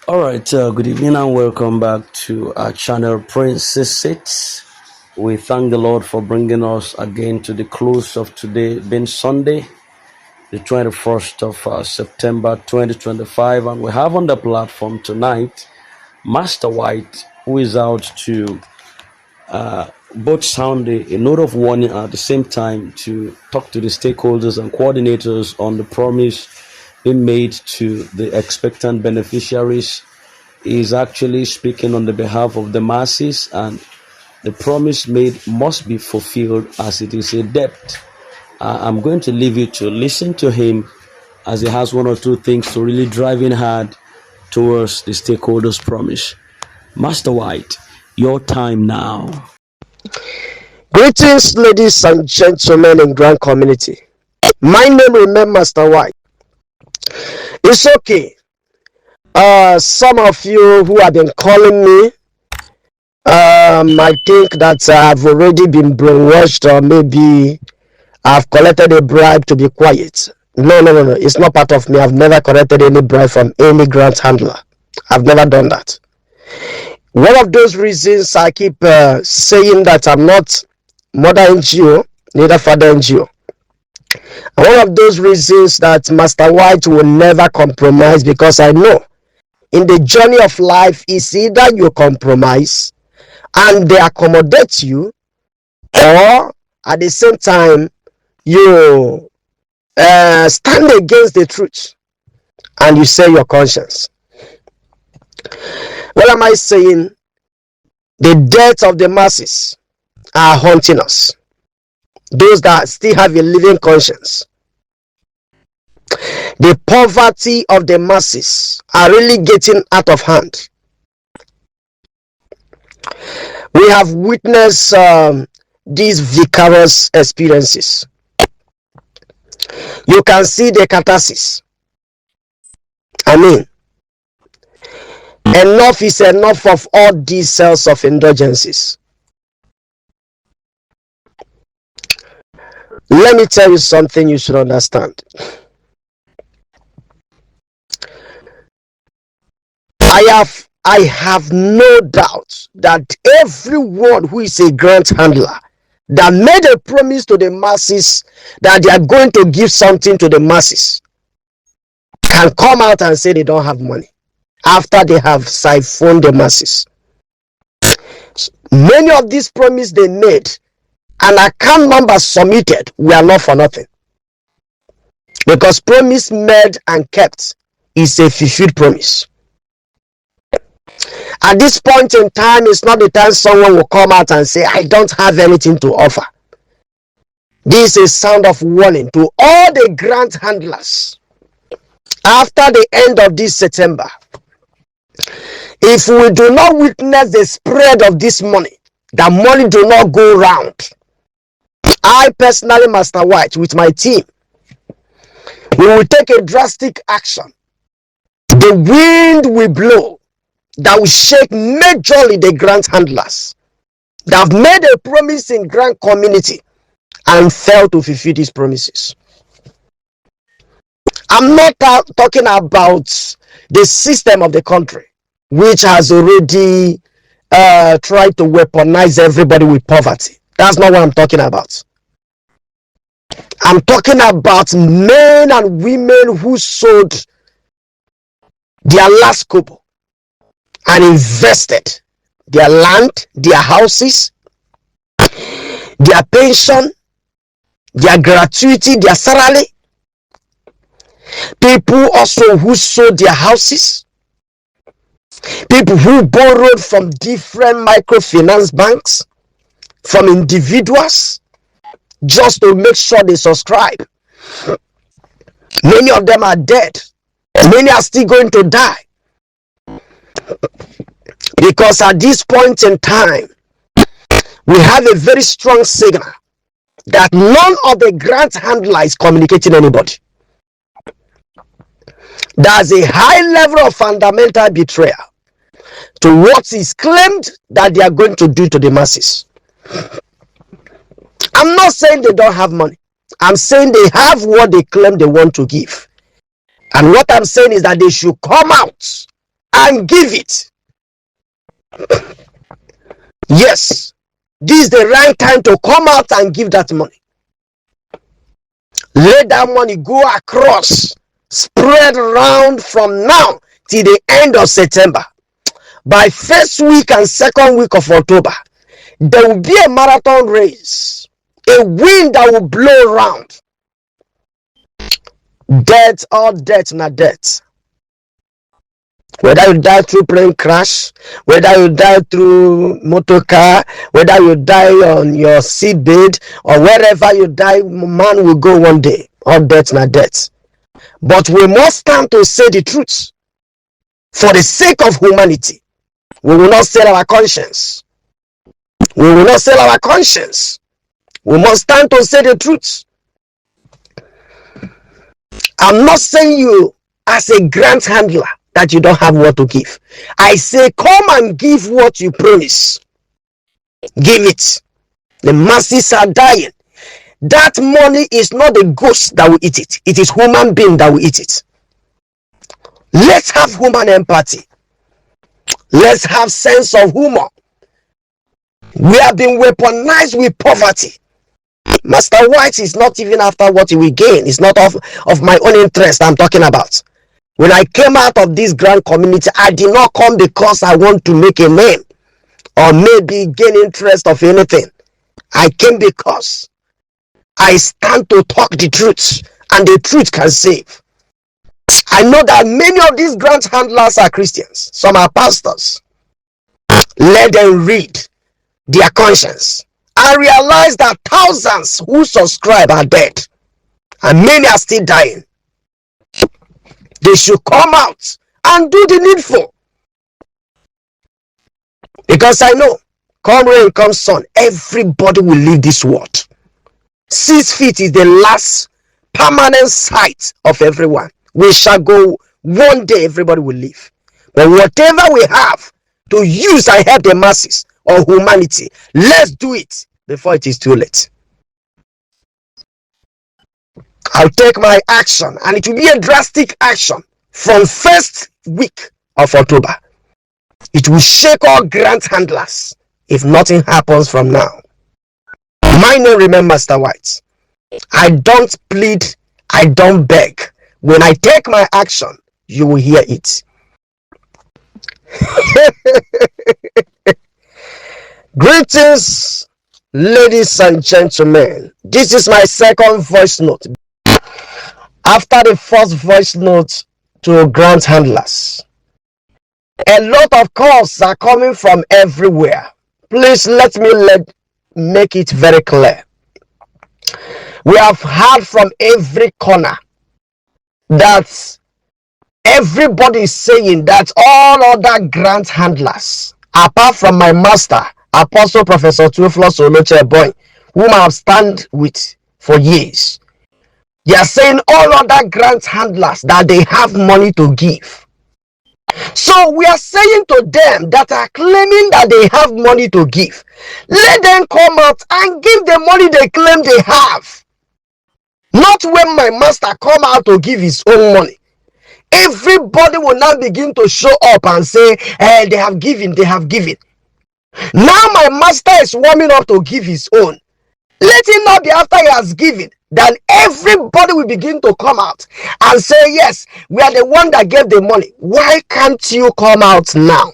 All right, good evening and welcome back to our channel Princess Sits. We thank the Lord for bringing us again to the close of today, being Sunday, the 21st of September 2025. And we have on the platform tonight Master White, who is out to both sound a note of warning at the same time to talk to the stakeholders and coordinators on the promise being made to the expectant beneficiaries. Is actually speaking on the behalf of the masses, and the promise made must be fulfilled as it is a debt. I'm going to leave you to listen to him as he has one or two things to really drive in hard towards the stakeholders' promise. Master White, your time now. Greetings, ladies and gentlemen in grand community. My name remains Master White. It's okay. Some of you who have been calling me, I think that I've already been brainwashed, or maybe I've collected a bribe to be quiet. No. It's not part of me. I've never collected any bribe from any grant handler. I've never done that. One of those reasons I keep saying that I'm not mother NGO, neither father NGO. And one of those reasons that Master White will never compromise, because I know in the journey of life is either you compromise and they accommodate you, or at the same time you stand against the truth and you say your conscience. What am I saying? The death of the masses are haunting us, those that still have a living conscience. The poverty of the masses are really getting out of hand. We have witnessed these vicarious experiences. You can see the catharsis. Enough is enough of all these cells of indulgences. Let me tell you something you should understand. I have no doubt that everyone who is a grant handler that made a promise to the masses that they are going to give something to the masses can come out and say they don't have money after they have siphoned the masses. Many of these promises they made and account numbers submitted were not for nothing, because promise made and kept is a fulfilled promise. At this point in time, it's not the time someone will come out and say, I don't have anything to offer. This is a sound of warning to all the grant handlers. After the end of this September, if we do not witness the spread of this money, the money do not go round, I personally, Master White, with my team, we will take a drastic action. The wind will blow that will shake majorly the grant handlers that have made a promise in grant community and failed to fulfill these promises. I'm not talking about the system of the country, which has already tried to weaponize everybody with poverty. That's not what I'm talking about. I'm talking about men and women who sold their last kobo and invested their land, their houses, their pension, their gratuity, their salary. People also who sold their houses. People who borrowed from different microfinance banks, from individuals, just to make sure they subscribe. Many of them are dead. Many are still going to die. Because at this point in time, we have a very strong signal that none of the grant handler is communicating anybody. There's a high level of fundamental betrayal to what is claimed that they are going to do to the masses. I'm not saying they don't have money. I'm saying they have what they claim they want to give. And what I'm saying is that they should come out and give it. Yes, this is the right time to come out and give that money. Let that money go across, spread around from now till the end of September. By first week and second week of October, there will be a marathon race, a wind that will blow around. Death or death, not death. Whether you die through plane crash, whether you die through motor car, whether you die on your seatbed, or wherever you die, man will go one day. All death, not death. But we must stand to say the truth for the sake of humanity. We will not sell our conscience. We will not sell our conscience. We must stand to say the truth. I'm not saying you as a grant handler that you don't have what to give. I say come and give what you promise. Give it. The masses are dying. That money is not the ghost that will eat it. It is human being that will eat it. Let's have human empathy. Let's have sense of humor. We have been weaponized with poverty. Master White is not even after what he will gain. It's not of my own interest I'm talking about. When I came out of this grand community, I did not come because I want to make a name or maybe gain interest of anything. I came because I stand to talk the truth, and the truth can save. I know that many of these grant handlers are Christians. Some are pastors. Let them read their conscience and realize that thousands who subscribe are dead and many are still dying. They should come out and do the needful, because I know come rain come sun, everybody will leave this world. 6 feet is the last permanent sight of everyone. We shall go one day, everybody will leave. But whatever we have to use and help the masses or humanity, let's do it before it is too late. I'll take my action, and it will be a drastic action from first week of October. It will shake all grant handlers if nothing happens from now. My name remains Master White. I don't plead, I don't beg. When I take my action, you will hear it. Greetings, ladies and gentlemen. This is my second voice note after the first voice note to grant handlers. A lot of calls are coming from everywhere. Please let me make it very clear. We have heard from every corner that everybody is saying that all other grant handlers, apart from my master, Apostle Professor Theophilus Olocheboy, whom I have stand with for years, they are saying all other grant handlers that they have money to give. So we are saying to them that are claiming that they have money to give, let them come out and give the money they claim they have. Not when my master come out to give his own money. Everybody will now begin to show up and say, they have given, they have given. Now my master is warming up to give his own. Let him not be after he has given. Then everybody will begin to come out and say, yes, we are the one that gave the money. Why can't you come out now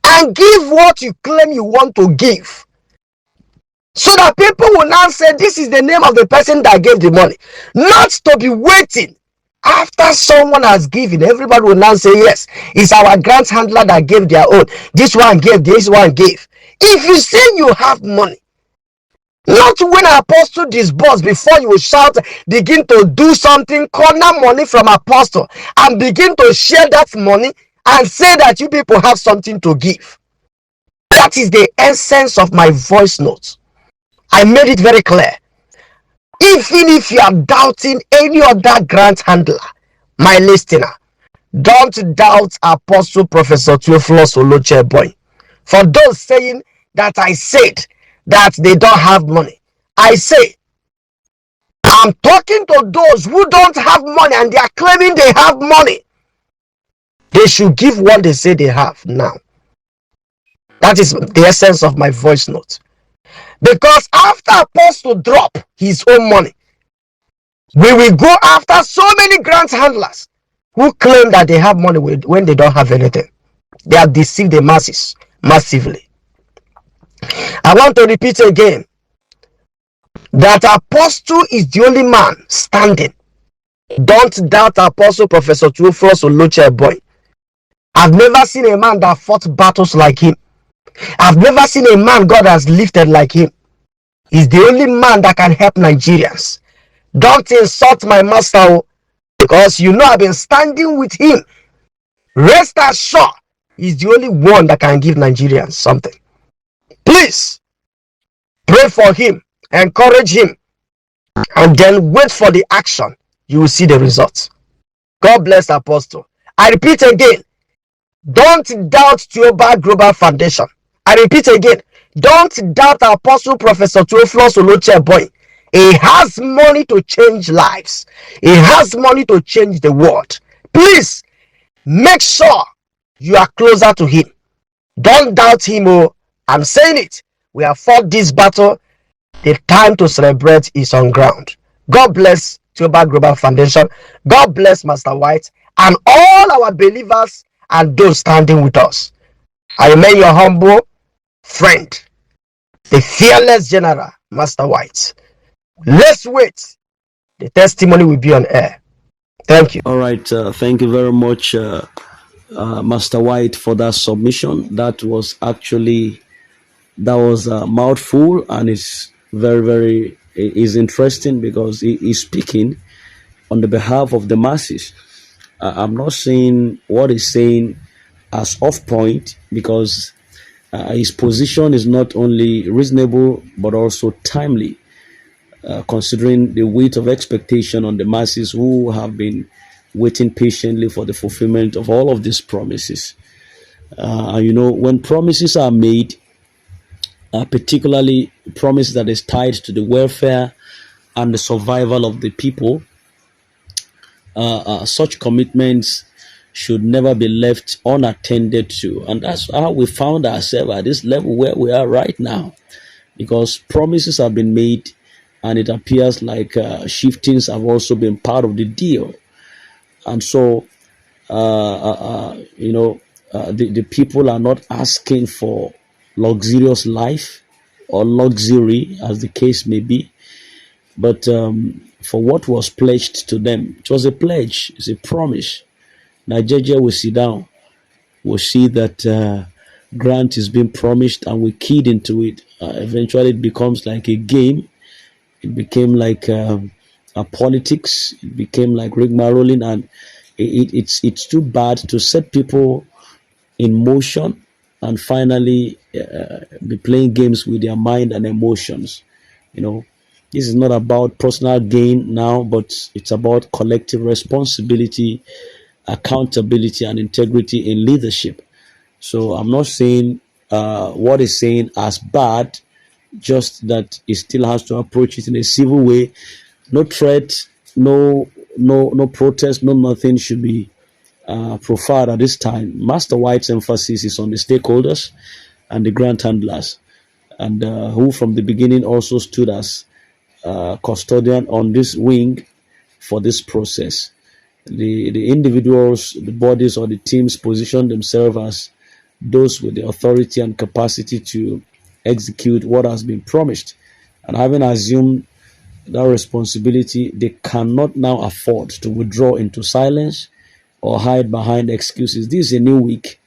and give what you claim you want to give? So that people will now say, this is the name of the person that gave the money. Not to be waiting after someone has given. Everybody will now say, yes, it's our grant handler that gave their own. This one gave, this one gave. If you say you have money, not when apostle disburse, before you shout, begin to do something, corner money from apostle, and begin to share that money and say that you people have something to give. That is the essence of my voice note. I made it very clear. Even if you are doubting any other grant handler, my listener, don't doubt Apostle Professor Theophilus Olocheboy. For those saying that I said that they don't have money, I say, I'm talking to those who don't have money and they are claiming they have money. They should give what they say they have now. That is the essence of my voice note. Because after Apostle drop his own money, we will go after so many grant handlers who claim that they have money when they don't have anything. They have deceived the masses massively. I want to repeat again that Apostle is the only man standing. Don't doubt Apostle Professor Theophilus Olocheboy. I've never seen a man that fought battles like him. I've never seen a man God has lifted like him. He's the only man that can help Nigerians. Don't insult my master, because you know I've been standing with him. Rest assured, he's the only one that can give Nigerians something. Please pray for him, encourage him, and then wait for the action. You will see the results. God bless Apostle. I repeat again, don't doubt Toba Global Foundation. I repeat again, don't doubt Apostle Professor Theophilus Olocheboy. He has money to change lives. He has money to change the world. Please make sure you are closer to him. Don't doubt him. Oh, I'm saying it. We have fought this battle. The time to celebrate is on ground. God bless Toba Global Foundation. God bless Master White and all our believers and those standing with us. I remain your humble friend, the fearless general, Master White. Let's wait. The testimony will be on air. Thank you. All right. Thank you very much, Master White, for that submission. That was a mouthful, and it's very is interesting because he is speaking on the behalf of the masses. I'm not saying what he's saying as off point, because his position is not only reasonable but also timely, considering the weight of expectation on the masses who have been waiting patiently for the fulfillment of all of these promises. When promises are made, particularly promise that is tied to the welfare and the survival of the people, such commitments should never be left unattended to. And that's how we found ourselves at this level where we are right now, because promises have been made, and it appears like shiftings have also been part of the deal. And so, the people are not asking for luxurious life or luxury, as the case may be, but for what was pledged to them. It was a pledge, it's a promise. Nigeria will sit down, will see that grant is being promised, and we keyed into it. Eventually, it becomes like a game. It became like a politics. It became like rigmaroling, and it's too bad to set people in motion and finally be playing games with their mind and emotions. You know, this is not about personal gain now, but it's about collective responsibility, accountability, and integrity in leadership. So I'm not saying what he's saying as bad, just that he still has to approach it in a civil way. No threat, no protest, no nothing should be profiled at this time. Master White's emphasis is on the stakeholders and the grant handlers, and who from the beginning also stood as custodian on this wing for this process. The individuals, the bodies, or the teams position themselves as those with the authority and capacity to execute what has been promised. And having assumed that responsibility, they cannot now afford to withdraw into silence or hide behind excuses. This is a new week,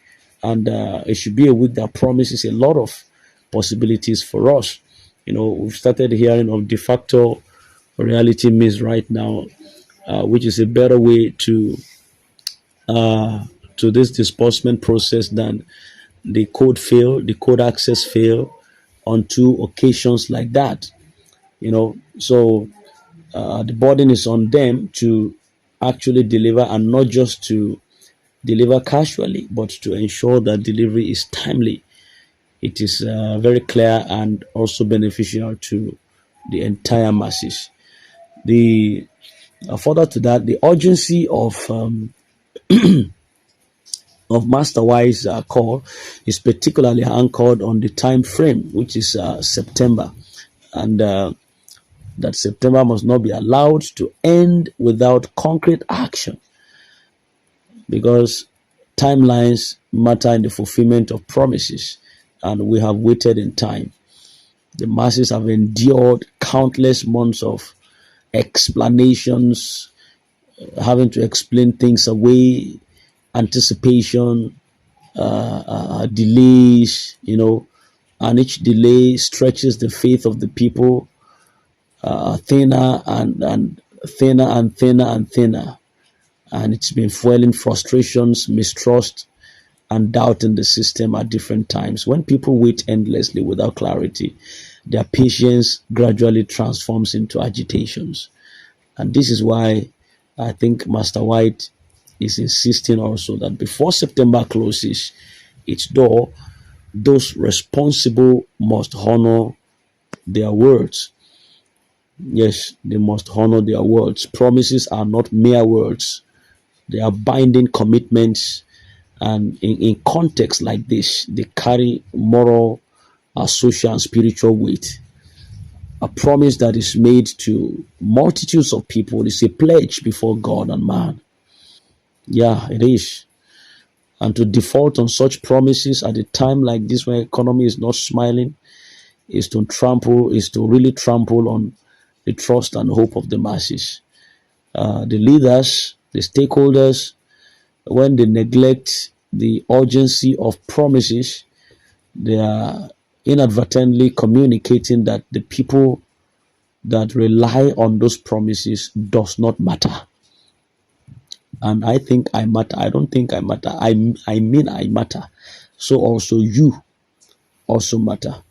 and it should be a week that promises a lot of possibilities for us. We've started hearing of de facto reality means right now, which is a better way to this disbursement process than the code access fail on two occasions like that. So the burden is on them to actually deliver, and not just to deliver casually, but to ensure that delivery is timely. It is very clear and also beneficial to the entire masses. The Further to that, the urgency of of Master Y's call is particularly anchored on the time frame, which is September, and that September must not be allowed to end without concrete action, because timelines matter in the fulfillment of promises, and we have waited in time. The masses have endured countless months of explanations, having to explain things away, anticipation, delays, and each delay stretches the faith of the people thinner and thinner and thinner and thinner. And it's been fueling frustrations, mistrust, and doubt in the system at different times. When people wait endlessly without clarity, their patience gradually transforms into agitations. And this is why I think Master White is insisting also that before September closes its door, those responsible must honor their words. Yes, they must honor their words. Promises are not mere words, they are binding commitments. And in context like this, they carry moral, social, and spiritual weight. A promise that is made to multitudes of people is a pledge before God and man. Yeah, it is. And to default on such promises at a time like this when economy is not smiling is to really trample on the trust and hope of the masses. The leaders, the stakeholders, when they neglect the urgency of promises, they are inadvertently communicating that the people that rely on those promises does not matter. And I think I matter. I don't think I matter. I mean I matter. So also you also matter.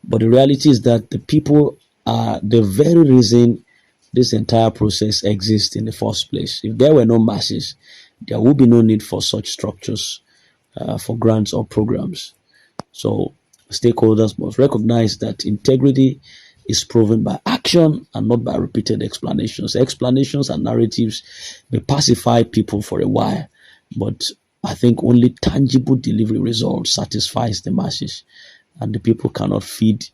But the reality is that the people are the very reason this entire process exists in the first place. If there were no masses, there would be no need for such structures, for grants or programs. So stakeholders must recognize that integrity is proven by action and not by repeated explanations. Explanations and narratives may pacify people for a while, but I think only tangible delivery results satisfies the masses, and the people cannot feed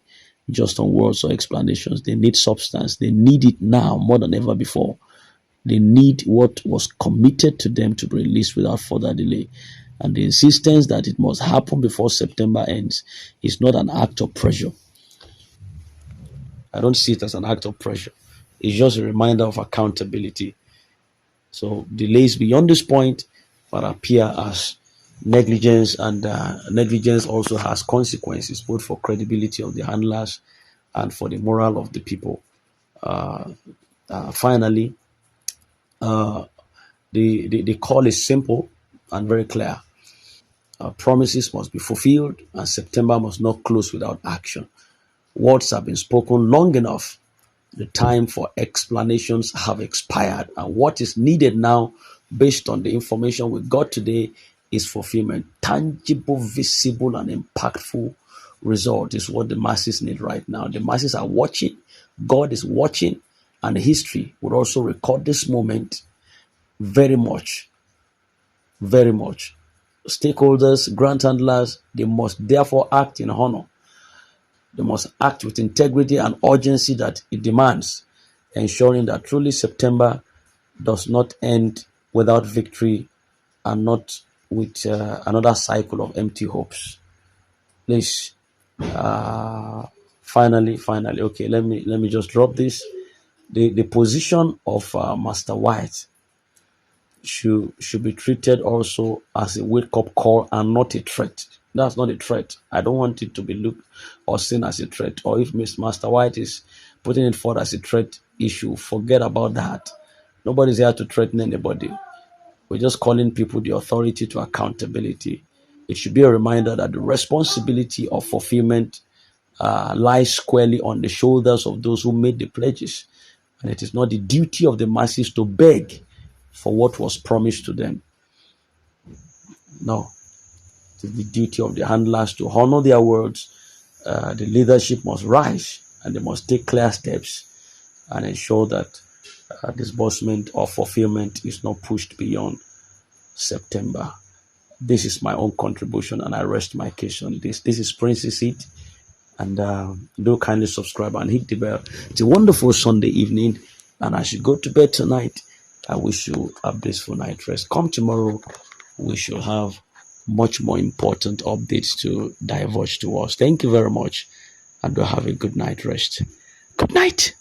just on words or explanations. They need substance. They need it now more than ever before. They need what was committed to them to be released without further delay. And the insistence that it must happen before September ends is not an act of pressure. I don't see it as an act of pressure. It's just a reminder of accountability. So delays beyond this point might appear as negligence, and negligence also has consequences both for credibility of the handlers and for the morale of the people. Finally, the call is simple and very clear. Promises must be fulfilled, and September must not close without action. Words have been spoken long enough. The time for explanations have expired, and what is needed now, based on the information we got today, is fulfillment. Tangible, visible, and impactful result is what the masses need right now. The masses are watching, God is watching, and history would also record this moment very much, very much. Stakeholders, grant handlers, they must therefore act in honor. They must act with integrity and urgency that it demands, ensuring that truly September does not end without victory and not with another cycle of empty hopes. Please, finally, okay, let me just drop this. The position of Master White should be treated also as a wake up call and not a threat. That's not a threat. I don't want it to be looked or seen as a threat. Or if Miss Master White is putting it forward as a threat issue, forget about that. Nobody's here to threaten anybody. We're just calling people the authority to accountability. It should be a reminder that the responsibility of fulfillment lies squarely on the shoulders of those who made the pledges. And it is not the duty of the masses to beg for what was promised to them. No, it is the duty of the handlers to honor their words. The leadership must rise and they must take clear steps and ensure that disbursement or fulfillment is not pushed beyond September. This is my own contribution, and I rest my case on this. This is Prince's Seat, and do kindly subscribe and hit the bell. It's a wonderful Sunday evening, and as you go to bed tonight, I wish you a blissful night rest. Come tomorrow, we shall have much more important updates to divulge to us. Thank you very much, and do have a good night rest. Good night.